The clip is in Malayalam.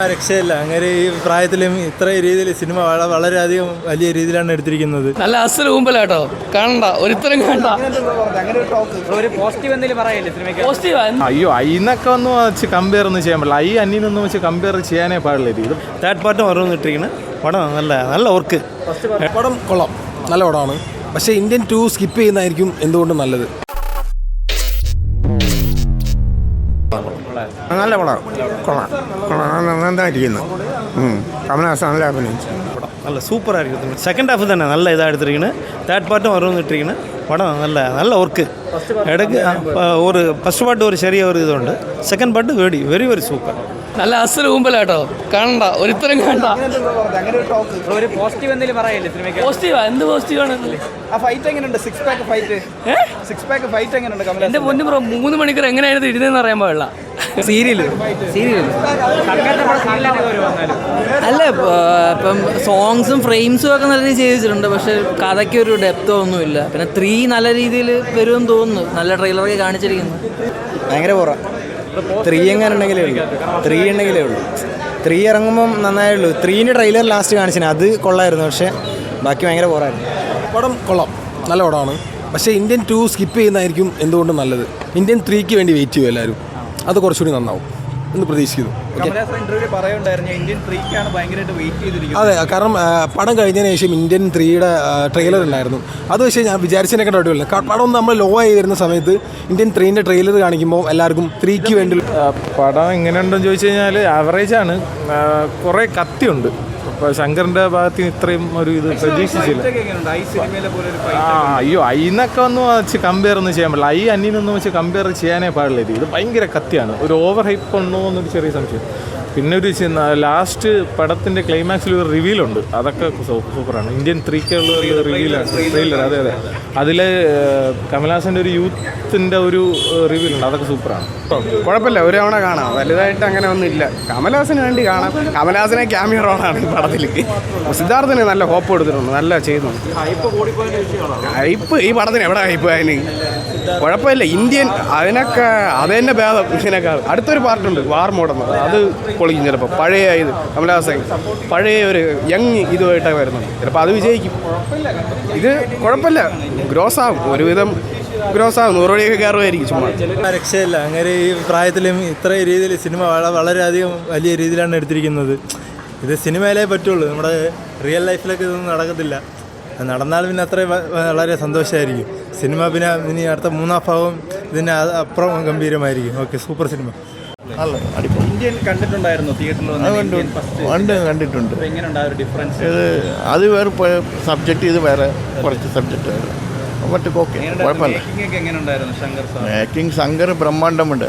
രക്ഷയില്ല. അങ്ങനെ ഈ പ്രായത്തിലും ഇത്ര രീതിയിൽ സിനിമ വളരെയധികം വലിയ രീതിയിലാണ് എടുത്തിരിക്കുന്നത്. നല്ല അസൽ ഊമ്പലാട്ടോ, കാണണ്ട ഒരുത്തരം കാണണ്ട. അയ്യോ അയിന്നൊക്കെ ഒന്ന് വെച്ച് കമ്പയർ ഒന്നും ചെയ്യാൻ പാടില്ല. ഐ അന്നിനൊന്നും വെച്ച് കമ്പയർ ചെയ്യാനേ പാടില്ല. ഇത് തേർഡ് പാർട്ടും ഓരോന്നിട്ടിരിക്കുന്നത് പടം നല്ല വർക്ക്. പടം കൊള്ളാം, നല്ല പടമാണ്. പക്ഷേ ഇന്ത്യൻ 2 സ്കിപ്പ് ചെയ്യുന്നതായിരിക്കും എന്തുകൊണ്ടും നല്ലത്. നല്ല പടം, കൊള്ളാം, നന്നായിരിക്കുന്നു. കമലഹാസൻ നല്ല അഭിനയിച്ചു. നല്ല സൂപ്പറായിരിക്കും. സെക്കൻഡ് ഹാഫ് തന്നെ നല്ല ഇതാണ് എടുത്തിരിക്കുന്നത്. തേർഡ് പാർട്ടും ഓരോന്നിട്ടിരിക്കുന്നത് പടം നല്ല വർക്ക്. ഇടയ്ക്ക് ഒരു ഫസ്റ്റ് പാർട്ട് ഒരു ചെറിയ ഒരു ഇതുണ്ട്. Second part very very super. നല്ല അസൽ ഊമ്പലാട്ടോ, കാണണ്ട ഒരുത്തരം കാണണ്ട. പോസിറ്റീവാ? എന്ത് പോസിറ്റീവാണ്? എന്റെ പൊന്നു ബ്രോ, 3 മണിക്കൂർ എങ്ങനെയായിരുന്നു ഇരുന്നതെന്ന് അറിയാൻ പാടില്ല. സീരിയല് അല്ല, ഇപ്പം സോങ്സും ഫ്രെയിംസും ഒക്കെ നല്ല രീതിയിൽ ചെയ്ത് വെച്ചിട്ടുണ്ട്. പക്ഷെ കഥയ്ക്ക് ഒരു ഡെപ്തോ ഒന്നുമില്ല. പിന്നെ 3 നല്ല രീതിയിൽ വരുമെന്ന് തോന്നുന്നു. നല്ല ട്രെയിലറൊക്കെ കാണിച്ചിരിക്കുന്നു. ഭയങ്കര പോറ. 3 എങ്ങനെ ഉണ്ടെങ്കിലേ ഉള്ളൂ. 3 ഇറങ്ങുമ്പം നന്നായേ ഉള്ളൂ. 3ൻ്റെ ട്രെയിലർ ലാസ്റ്റ് കാണിച്ചിന്, അത് കൊള്ളായിരുന്നു. പക്ഷേ ബാക്കി ഭയങ്കര പോറായിരുന്നു. പടം കൊള്ളാം, നല്ല പടമാണ്. പക്ഷേ ഇന്ത്യൻ 2 സ്കിപ്പ് ചെയ്യുന്നതായിരിക്കും എന്തുകൊണ്ടും നല്ലത്. ഇന്ത്യൻ 3ക്ക് വേണ്ടി വെയിറ്റ് ചെയ്യും എല്ലാവരും. അത് കുറച്ചുകൂടി നന്നാവും എന്ന് പ്രതീക്ഷിക്കുന്നു. അതെ, കാരണം പടം കഴിഞ്ഞതിന് ശേഷം ഇന്ത്യൻ 3യുടെ ട്രെയിലർ ഉണ്ടായിരുന്നു. അത് പക്ഷേ ഞാൻ വിചാരിച്ചതിനൊക്കെ അടിപൊളിയല്ല. പടം നമ്മൾ ലോ ആയി വരുന്ന സമയത്ത് ഇന്ത്യൻ 3ൻ്റെ ട്രെയിലർ കാണിക്കുമ്പോൾ എല്ലാവർക്കും 3ക്ക് വേണ്ടി. പടം എങ്ങനെയുണ്ടെന്ന് ചോദിച്ചു കഴിഞ്ഞാൽ ആവറേജാണ്. കുറേ കത്തിയുണ്ട്. ഇപ്പോൾ ശങ്കറിൻ്റെ ഭാഗത്ത് ഇത്രയും ഒരു ഇത് പ്രതീക്ഷിച്ചില്ല. അയ്യോ അയിന്നൊക്കെ ഒന്ന് വെച്ച് കമ്പയർ ഒന്നും ചെയ്യാൻ പാടില്ല. ഐ അന്നിനൊന്നും വെച്ച് കമ്പയർ ചെയ്യാനേ പാടില്ല. ഇത് ഭയങ്കര കത്തിയാണ്. ഒരു ഓവർ ഹൈപ്പ് ഉണ്ടോ എന്നൊരു ചെറിയ സംശയം. പിന്നെ ഒരു ലാസ്റ്റ് പടത്തിൻ്റെ ക്ലൈമാക്സിൽ ഒരു റിവീലുണ്ട്. അതൊക്കെ സൂപ്പറാണ്. ഇന്ത്യൻ 3ക്കുള്ള ഒരു റിവീലാണ്, ട്രെയിലർ. അതെ അതിൽ കമലഹാസൻ്റെ ഒരു യൂത്തിൻ്റെ ഒരു റിവീലുണ്ട്. അതൊക്കെ സൂപ്പറാണ്. കുഴപ്പമില്ല, ഒരു തവണ കാണാം. വലുതായിട്ട് അങ്ങനെ ഒന്നുമില്ല. കമലഹാസന് വേണ്ടി കാണാം. കമലഹാസനെ ക്യാമിയോ റോളാണ് ഈ പടത്തിൽ. സിദ്ധാർത്ഥന് നല്ല ഹോപ്പ് കൊടുത്തിട്ടുണ്ട്, നല്ല ചെയ്യുന്നുണ്ട്. ഹൈപ്പ് ഈ പടത്തിന് എവിടെ ഹൈപ്പ് അതിന്? കുഴപ്പമില്ല. ഇന്ത്യൻ അതിനൊക്കെ അത് തന്നെ ഭേദം. ഇതിനേക്കാൾ അടുത്തൊരു പാർട്ടുണ്ട് വാർ മോഡെന്ന്, അത് പൊളിക്കും ചിലപ്പോൾ. പഴയ ഇത് കമലഹാസൻ പഴയ ഒരു യങ് ഇതുമായിട്ടൊക്കെ വരുന്നുണ്ട്. ചിലപ്പോൾ അത് വിജയിക്കും. ഇത് കുഴപ്പമില്ല, ഗ്രോസ് ആവും. ഒരുവിധം ഗ്രോസ് ആവും. 100 കോടിയൊക്കെ കയറുമായിരിക്കും ചുമ്മാ. രക്ഷയില്ല. അങ്ങനെ ഈ പ്രായത്തിലും ഇത്ര രീതിയിൽ സിനിമ വളരെയധികം വലിയ രീതിയിലാണ് എടുത്തിരിക്കുന്നത്. ഇത് സിനിമയിലേ പറ്റുള്ളൂ. നമ്മുടെ റിയൽ ലൈഫിലൊക്കെ ഇതൊന്നും നടക്കത്തില്ല. നടന്നാൽ പിന്നെ അത്രയും വളരെ സന്തോഷമായിരിക്കും. സിനിമ പിന്നെ ഇനി അടുത്ത 3-ാം ഭാഗം ഇതിന് അപ്പുറം ഗംഭീരമായിരിക്കും. Okay, super cinema. ഇന്ത്യൻ കണ്ടിട്ടുണ്ടായിരുന്നു തിയേറ്ററിൽ? കണ്ടിട്ടുണ്ട്. ഇത് അത് വേറെ സബ്ജക്റ്റ്, ഇത് വേറെ കുറച്ച് സബ്ജക്റ്റ് മറ്റു ഓക്കെ കുഴപ്പമില്ല. മേക്കിംഗ് ശങ്കർ ബ്രഹ്മാണ്ഡമുണ്ട്.